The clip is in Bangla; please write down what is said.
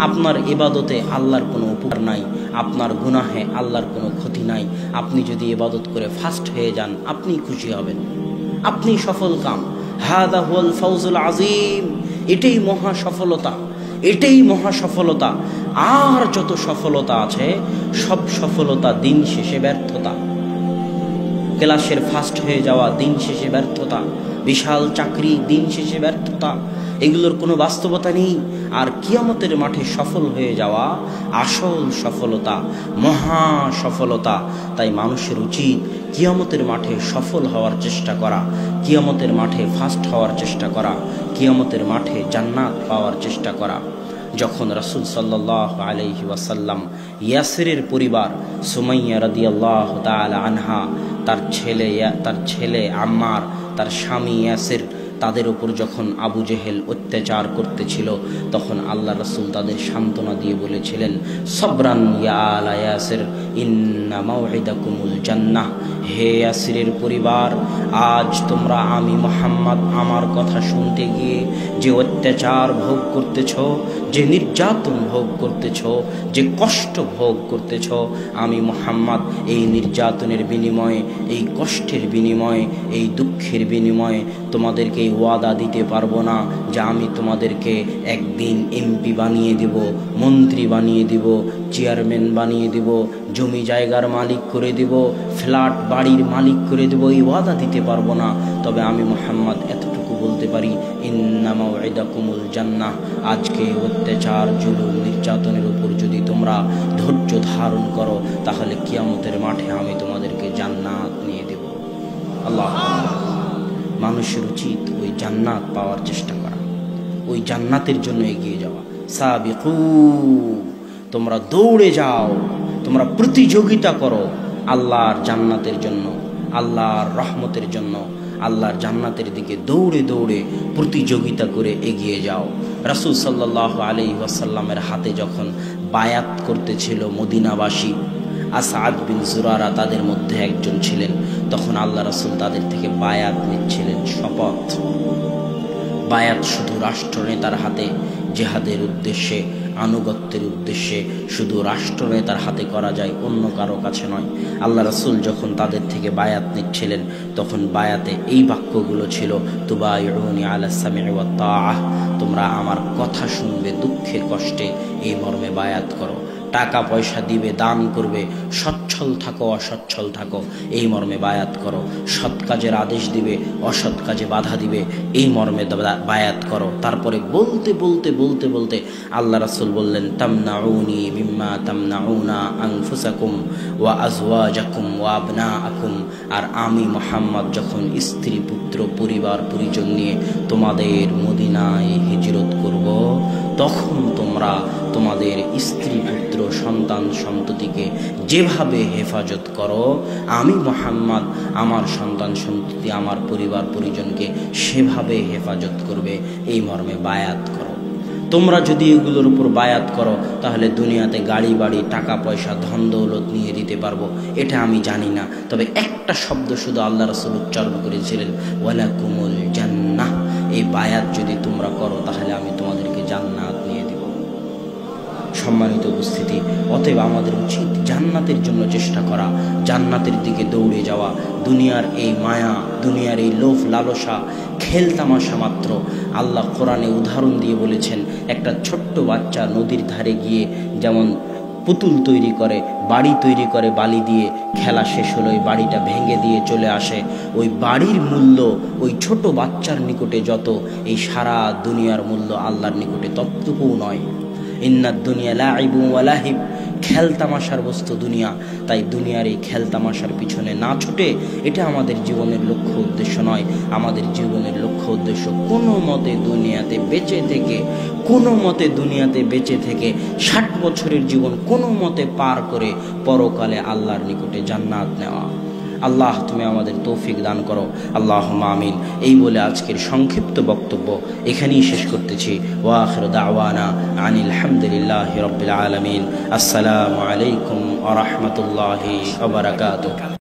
আপনার ইবাদতে আল্লাহর কোনো উপকার নাই, আপনার গুনাহে আল্লাহর কোনো ক্ষতি নাই। আপনি যদি ইবাদত করে ফাস্ট হয়ে যান, আপনি খুশি হবেন, আপনি সফল কাম। হাদা হুয়াল ফাউজুল আযীম, এটাই মহা সফলতা, এটাই মহা সফলতা। আর যত সফলতা আছে সব সফলতা দিন শেষে ব্যর্থতা। ক্লাসের ফার্স্ট হয়ে যাওয়া দিন শেষে ব্যর্থতা, বিশাল চাকরি দিন শেষে ব্যর্থতা, এগুলোর কোনো বাস্তবতা নেই। আর কিয়ামতের মাঠে সফল হয়ে যাওয়া আসল সফলতা, মহা সফলতা। তাই মানুষের উচিত কিয়ামতের মাঠে সফল হওয়ার চেষ্টা করা, কিয়ামতের মাঠে ফার্স্ট হওয়ার চেষ্টা করা, কিয়ামতের মাঠে জান্নাত পাওয়ার চেষ্টা করা। যখন রাসূল সাল্লাল্লাহু আলাইহি ওয়াসাল্লাম ইয়াসিরের পরিবার সুমাইয়া রাদিয়াল্লাহু তাআলা আনহা, তার ছেলে আম্মার, তার স্বামী ইয়াসির, তাদের উপর যখন আবু জেহেল অত্যাচার করতেছিল, তখন আল্লাহ রাসূল তাদের সান্ত্বনা দিয়ে বলেছিলেন, সবরান ইয়া আলা ইয়াসির ইন্না মাউইদাকুমুল জান্নাহ। হে ইয়াসিরের পরিবার, আজ তোমরা আমি মুহাম্মদ আমার কথা শুনতে গিয়ে যে অত্যাচার ভোগ করতেছ, যে নির্যাতন ভোগ করতেছ, যে কষ্ট ভোগ করতেছ, আমি মুহাম্মদ এই নির্যাতনের বিনিময়ে, এই কষ্টের বিনিময়ে, এই দুঃখের বিনিময়ে তোমাদেরকে ওয়াদা দিতে পারবো না যে আমি তোমাদেরকে একদিন এমপি বানিয়ে দিব, মন্ত্রী বানিয়ে দিব, চেয়ারম্যান বানিয়ে দিব, জমি জায়গার মালিক করে দিব, ফ্ল্যাট বাড়ির মালিক করে দেব। এই ওয়াদা দিতে পারবো না। তবে আমি মুহাম্মদ এতটুকু বলতে পারি, ইন্না মাউইদাকুমুল জান্নাহ। আজকে অত্যাচার, জুলুম, নির্যাতনের উপর যদি তোমরা ধৈর্য ধারণ করো, তাহলে কিয়ামতের মাঠে আমি তোমাদেরকে জান্নাত নিয়ে দেব। আল্লাহ। মানুষের উচিত ওই জান্নাত পাওয়ার চেষ্টা করা, ওই জান্নাতের জন্য এগিয়ে যাওয়া। সাবিকু, তোমরা দৌড়ে যাও, তোমরা প্রতিযোগিতা করো আল্লাহর জান্নাতের জন্য, আল্লাহর রহমতের জন্য, আল্লাহর জান্নাতের দিকে দৌড়ে দৌড়ে প্রতিযোগিতা করে এগিয়ে যাও। রাসূল সাল্লাল্লাহু আলাইহি ওয়াসাল্লামের হাতে যখন বায়াত করতেছিল মদিনাবাসী, আসাদ বিন জুরারা তাদের মধ্যে একজন ছিলেন, তখন আল্লাহ রাসূল তাদের থেকে বায়াত নিচ্ছিলেন, শপথ। বায়াত শুধু রাষ্ট্রনেতার হাতে জিহাদের উদ্দেশ্যে, আনুগত্যের উদ্দেশ্যে শুধু রাষ্ট্রনেতার হাতে করা যায়, অন্য কারো কাছে নয়। আল্লাহ রাসূল যখন তাদের থেকে বায়াত নিচ্ছিলেন, তখন বায়াতে এই বাক্যগুলো ছিল, তুবাইউনি আলা সামঈ ওয়াত তাআহ, তোমরা আমার কথা শুনবে দুঃখে কষ্টে, এই মর্মে বায়াত করো। টাকা পয়সা দিবে, দান করবে, সচ্ছল থাকো অসচ্ছল থাকো, এই মর্মে বায়াত করো। সৎ কাজের আদেশ দিবে, অসৎ কাজে বাধা দিবে, এই মর্মে বায়াত করো। তারপরে বলতে বলতে বলতে বলতে আল্লাহ রাসূল বললেন, তামনাউনি মিম্মা তামনাউনা আনফুসাকুম ওয়া আজওয়াজাকুম ওয়া আবনাআকুম। আর আমি মুহাম্মদ যখন স্ত্রী, পুত্র, পরিবার, পরিজন নিয়ে তোমাদের মদিনায় হিজরত করব, তখন তোমরা তোমাদের স্ত্রী, পুত্র, সন্তান, সন্ততিকে যেভাবে হেফাজত করো, আমি মুহাম্মদ আমার সন্তান, সন্ততি, আমার পরিবার, পরিজনকে সেভাবে হেফাজত করবে, এই মর্মে বায়াত করো। তোমরা যদি এগুলোর উপর বায়াত করো, তাহলে দুনিয়াতে গাড়ি বাড়ি, টাকা পয়সা, ধন দৌলত নিয়ে দিতে পারবো, এটা আমি জানি না। তবে একটা শব্দ শুধু আল্লাহ রাসূল উচ্চারণ করেছিলেন, ওয়ালাকুমুল জান্নাহ। এই বায়াত যদি তোমরা করো, তাহলে আমি তোমাদেরকে জান্নাত নিয়ে দেব। সম্মানিত উপস্থিতি, অতএব আমাদের উচিত জান্নাতের জন্য চেষ্টা করা, জান্নাতের দিকে দৌড়ে যাওয়া। দুনিয়ার এই মায়া, দুনিয়ার এই লোভ লালসা খেলতামাশা মাত্র। আল্লাহ কোরআনে উদাহরণ দিয়ে বলেছেন, একটা ছোট্ট বাচ্চা নদীর ধারে গিয়ে যেমন পুতুল তৈরি করে, বাড়ি তৈরি করে বালি দিয়ে, খেলা শেষ হলো ওই বাড়িটা ভেঙে দিয়ে চলে আসে। ওই বাড়ির মূল্য ওই ছোট বাচ্চার নিকটে যত, এই সারা দুনিয়ার মূল্য আল্লাহর নিকটে ততটুকুও নয়। ইন্নাদ দুনিয়া লাইবুন ওয়া লাহিব, খেলতামাশার বস্তু দুনিয়া। তাই দুনিয়ার এই খেলতামাশার পিছনে না ছুটে, এটা আমাদের জীবনের লক্ষ্য উদ্দেশ্য নয়। আমাদের জীবনের লক্ষ্য উদ্দেশ্য কোনো মতে দুনিয়াতে বেঁচে থেকে, কোনো মতে দুনিয়াতে বেঁচে থেকে 60 বছরের জীবন কোনো মতে পার করে পরকালে আল্লাহর নিকটে জান্নাত নেওয়া। আল্লাহ তুমি আমাদের তৌফিক দান করো, আল্লাহুম্মা আমিন। এই বলে আজকের সংক্ষিপ্ত বক্তব্য এখানেই শেষ করতেছি। ওয়া আখিরু দাওয়ানা আনিল হামদুলিল্লাহি রাব্বিল আলামিন। আসসালামু আলাইকুম ওয়া রাহমাতুল্লাহি ওয়া বারাকাতুহু।